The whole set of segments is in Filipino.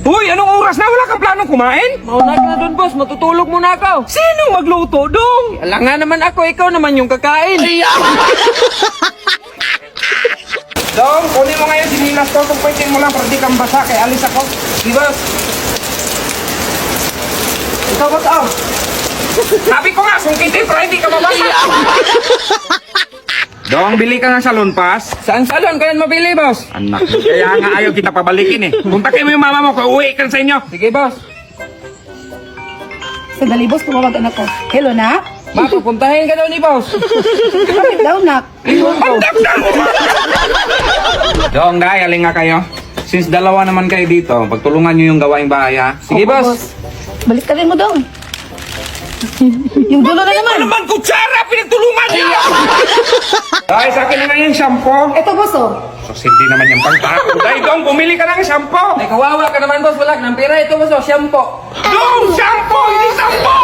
Uy, anong oras na? Wala kang planong kumain? Mauna ka na doon, boss. Matutulog muna ako. Sinong magluto, Dong? Alam nga naman ako, ikaw naman yung kakain. Dong, kunin mo ngayon sinilas ko. Tungkwitin mo lang para di kang basa kay alis ako. Di ba? Ikaw ba ka? Sabi ko nga, sungkitin para hindi ka mabasa. Dong, bili ka ng salon pass. Saan salon ka yan mabili, boss? Anak, kaya nga ayaw kita pabalikin eh. Puntakin mo yung mama mo, uwi ka sa inyo. Sige, boss. Sandali, boss, tumawag anak ko. Hello, nak? Ma, pupuntahin ka daw ni boss. Bakit daw, nak? Iwan ko. Dong, day, aling nga kayo. Since dalawa naman kayo dito, pagtulungan nyo yung gawaing bahay ha. Sige, Opo, boss. Balik ka rin mo, dong. Yung dulo na naman. Ano naman kutsara, pinagtulungan niyo! Day, sa akin na nga yung shampoo. Ito, boss, oh. Sos, hindi naman yung pangtako. Day, Dong, bumili ka ng shampoo. Ay, kawawa ka naman, boss. Wala ka ng pera. Ito, boss, oh, shampoo. Dong, shampoo, hindi shampoo!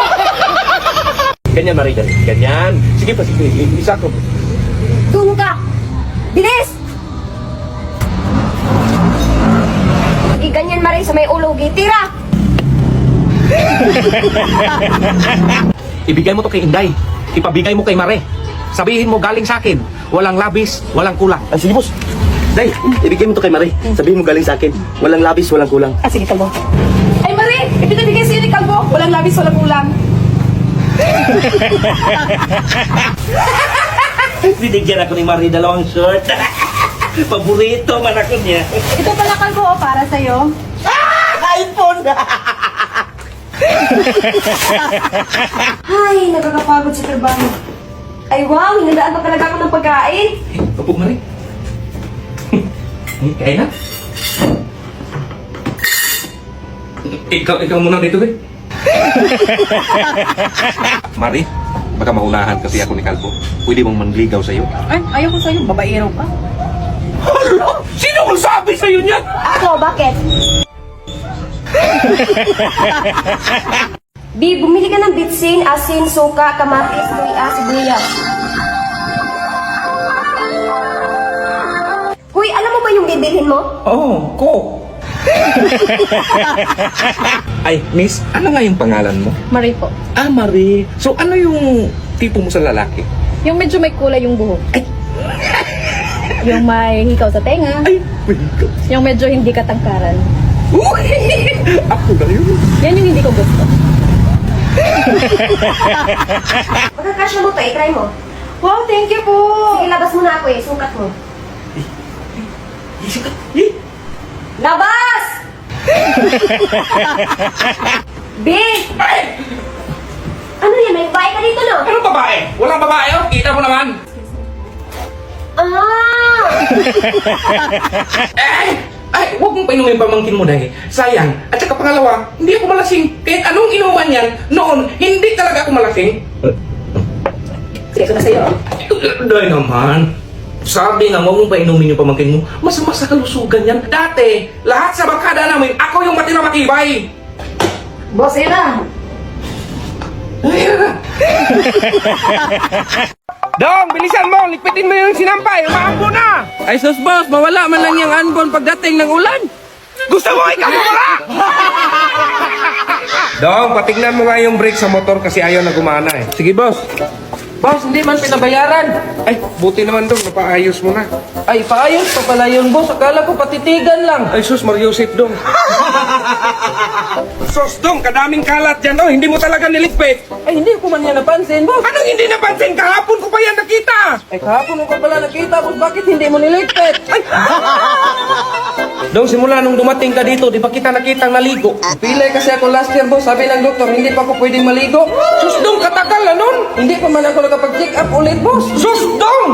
Ganyan, Marie, ganyan. Sige pa, sige. Isa ko. Tungo ka. Bilis! Ganyan maray sa may ulo, tira! Ibigay mo to kay Inday. Ipabigay mo kay Mare. Sabihin mo galing sa akin. Walang labis, walang kulang. Ah, sige, boss. Day, ibigay mo to kay Mare. Sabihin mo galing sa akin. Walang labis, walang kulang. Ah, sige, kalbo. Ay, Marie! Ipinabigay sa'yo ni Kalbo. Walang labis, walang ulam. Binigyan ako ni Mare dalawang short. Paborito man ako niya. Ito pala, Kalbo, oh, para sa'yo. iPhone! Ay, nakakapagod sa trabaho. Ay wow, hinandaan pa talaga ako ng pagkain. Opo, Mare. Kain na. Ikaw muna dito, eh. Mari, baka maunahan kasi ako ni Kalbo. Pwede mong manligaw sa'yo. Ay, ayaw ko sa'yo. Babaero ka. Hala! Sino ang sabi sa'yo niyan? Ako, bakit? B, bumili ka ng bitsin, asin, suka, kamatis, luya, sibuyas. Huy, alam mo ba yung bibilhin mo? Oh, ko. Ay, miss, ano nga yung pangalan mo? Marie po. Ah, Marie. So, ano yung tipo mo sa lalaki? Yung medyo may kulay yung buhok. Yung may hikaw sa tenga. Ay, wait. Yung medyo hindi katangkaran. Uy! Ako na yun. Yan yung hindi ko gusto. Magkakasya mo to, try mo. Wow, thank you po. Sige, labas mo na ako eh, sukat mo. Eh, Labas! B! Ano yan? May babae ka dito, no? Anong babae? Walang babae, oh. Kita mo naman. Ah! Ay, huwag mong painumin pamangkin mo dahil sayang. At saka pangalawa, hindi ako malasing. Kahit anong inuman yan, noon, hindi talaga ako malasing. Sige ko na sa'yo. Dahil naman, sabi nga, huwag mong painumin yung pamangkin mo. Masama sa kalusugan yan. Dati, lahat sa barkada namin, ako yung matira matibay. Boss, yun na. Dong, bilisan mo! Likpitin mo yung sinampay! Umaambo na! Ay, sus, boss. Mawala man lang yung anbon pagdating ng ulan. Gusto mo ikaw wala! Dong, patignan mo nga yung brake sa motor kasi ayaw na gumana eh. Sige, boss. Boss, hindi man pinabayaran. Ay, buti naman dong, napaayos mo na. Ay, paayos pa pala yun, boss. Akala ko patitigan lang. Ay sus, Mariusip dong. Sus dong, kadaming kalat dyan oh, hindi mo talaga niligpit. Ay, hindi ko man yan napansin, boss. Anong hindi napansin? Kahapon ko pa yan nakita! Ay, kahapon mo ko pala nakita, boss. Bakit hindi mo niligpit? Ay, Dong, simula nung dumating ka dito, di ba kita nakitang naligo? pilay kasi ako last year, boss. Sabi ng doktor, hindi pa ako pwedeng maligo. Sus dong, katagal na nun! Hindi pa man ako nakapag-check up ulit, boss. Sus dong!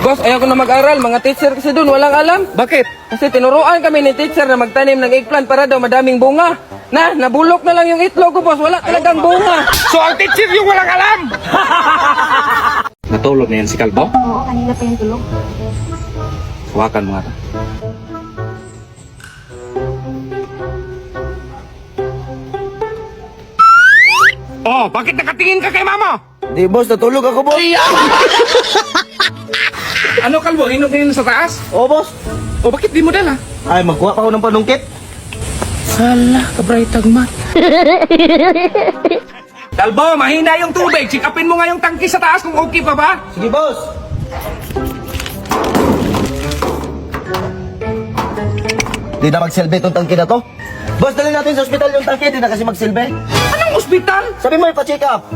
Boss, ayaw ko na mag-aral. Mga teacher kasi doon, walang alam. Bakit? Kasi tinuruan kami ni teacher na magtanim ng eggplant para daw madaming bunga. Nabulok na lang yung itlog ko, boss. Wala talagang bunga. So ang teacher yung walang alam! Natulog na yan si Kalbo? Oo, kanina pa yung tulog. Hawakan mo nga. Oh, bakit nakatingin ka kay mama? Di, boss. Natulog ako, boss. Ano kalbo? Hinog na yun sa taas? Oo, boss. O bakit di mo dala? Ay, magkuha pa ako ng panungkit. Hala, kabray tagmat. Kalbo, mahina yung tubig. Sikapin mo nga yung tangki sa taas kung okay pa ba? Sige, boss. Di na magsilbi itong tangke na to. Boss, dali natin sa ospital yung tangke. Di na kasi magsilbi. Anong ospital? Sabi mo, ipa-check up.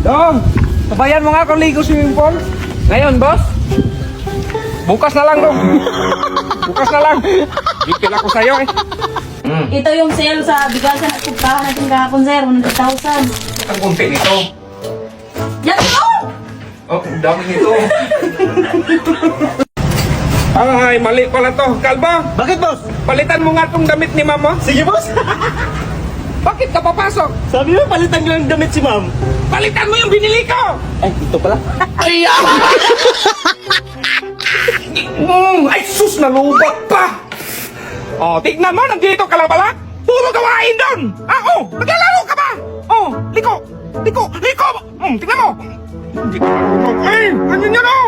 Dong, sabayan mo nga akong ligo swimming pool. Ngayon, boss. Bukas na lang, Dong. Bukas na lang. Bigil ako sa'yo eh. Ito yung sale sa bigasan at pupuntahan natin kahapon, sir. 100,000. Ang kunti nito. Yan ito! Oh, ang dami nito. Ay, mali pala to. Kalbo, Bakit, boss? palitan mo nga tong damit ni mama. Sige, boss. Bakit ka papasok? Sabi mo, palitan ko lang damit si ma'am. Palitan mo yung binili ko! Ay, ito pala. Ay, sus, nalubat pa! Oh, tignan mo, nandito ka lang pala? Puro gawain doon! Ah, oh, naglalaro ka ba? Oh, liko! Liko! Liko! Tignan mo! Hindi ka marunong. Ay, ganyan yan, oh!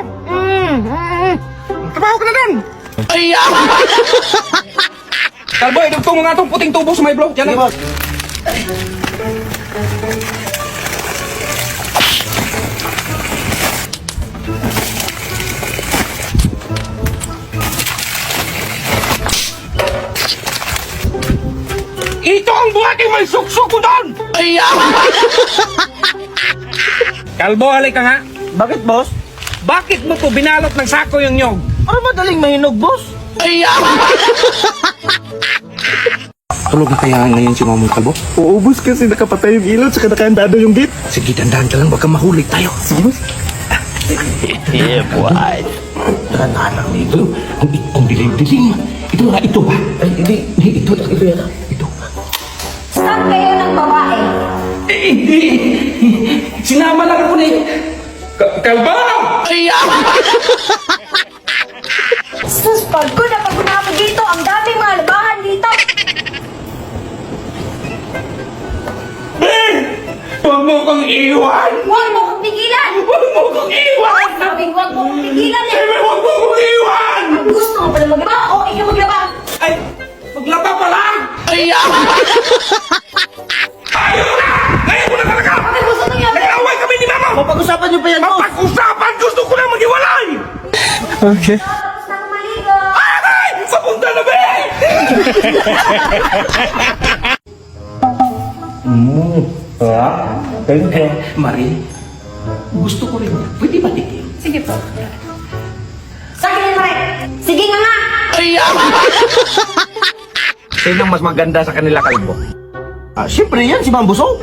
Trabaho ka na doon! Ay, Kalbo, idugtong mo nga itong puting tubo sa may block. Yan, Sige, boss. ito ang buhating may suksok ko doon! Ay, Kalbo, halika ka nga. Bakit, boss? Bakit mo to binalot ng sako yung nyog? Ano madaling mahinog, boss? Tulog na kaya ngayon si Mamong Kalbo? Oo, boss, kasi nakapatay yung ilaw tsaka nakahandado yung gate. Sige, dandahan ka lang, baka mahuli tayo. Sige, boss. Yeah, boy. Dandahan lang ito. Ang dilim-dilim. Ito nga, ito ba? Ay, hindi. Ito yan. Ito. Stop kayo ng babae. Hindi. Sinama lang ako ni... Kalbo! Ay, Sus, pagod na pagod na ako dito. Ang daming mga labahan dito. Huwag mo kong iwan! Huwag mo kong pigilan. Huwag mo kong iwan! Sabing huwag mo kong pigilan eh. Sabi, huwag mo kong iwan! Gusto mo pala maglaba o ikaw maglaba? Ay, maglaba pa lang! Ay, Ayaw na! Ngayon mo na talaga! Bakit gusto mo yan? Nag-away kami ni Mama! Mapag-usapan niyo pa yan, boss. Pag-usapan! Gusto ko na maghiwalay! Okay. Tapos na akong maligo. Ay! Papunta na ba eh! Thank you. Marie, gusto ko rin. Pwede ba tikim? Sige po. Sa akin yan, Mare. Sige nga nga. Sinong mas maganda sa kanila, Kalbo? Siyempre yan, si Ma'am Buso.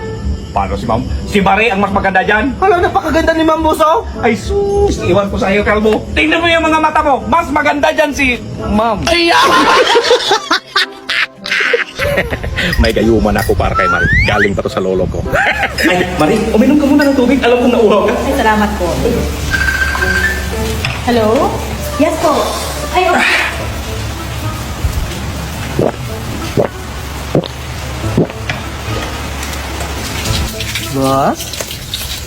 Paano si Ma'am? Si Marie ang mas maganda dyan? Hala, napakaganda ni Ma'am Buso. Ay sus! Iwan ko sa iyo, Kalbo. Tingnan mo yung mga mata mo. Mas maganda dyan si Ma'am. Ay, may gayuman ako para kay Marie. Galing pa to sa lolo ko. Ay, Marie, uminom ka muna ng tubig. Alam kong nauhaw ka. Ay, salamat po. Hello? Yes po. Ay, oh. Boss?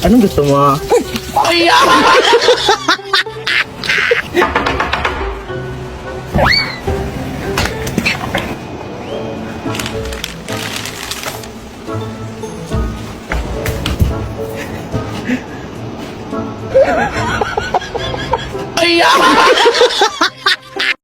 Anong gusto mo?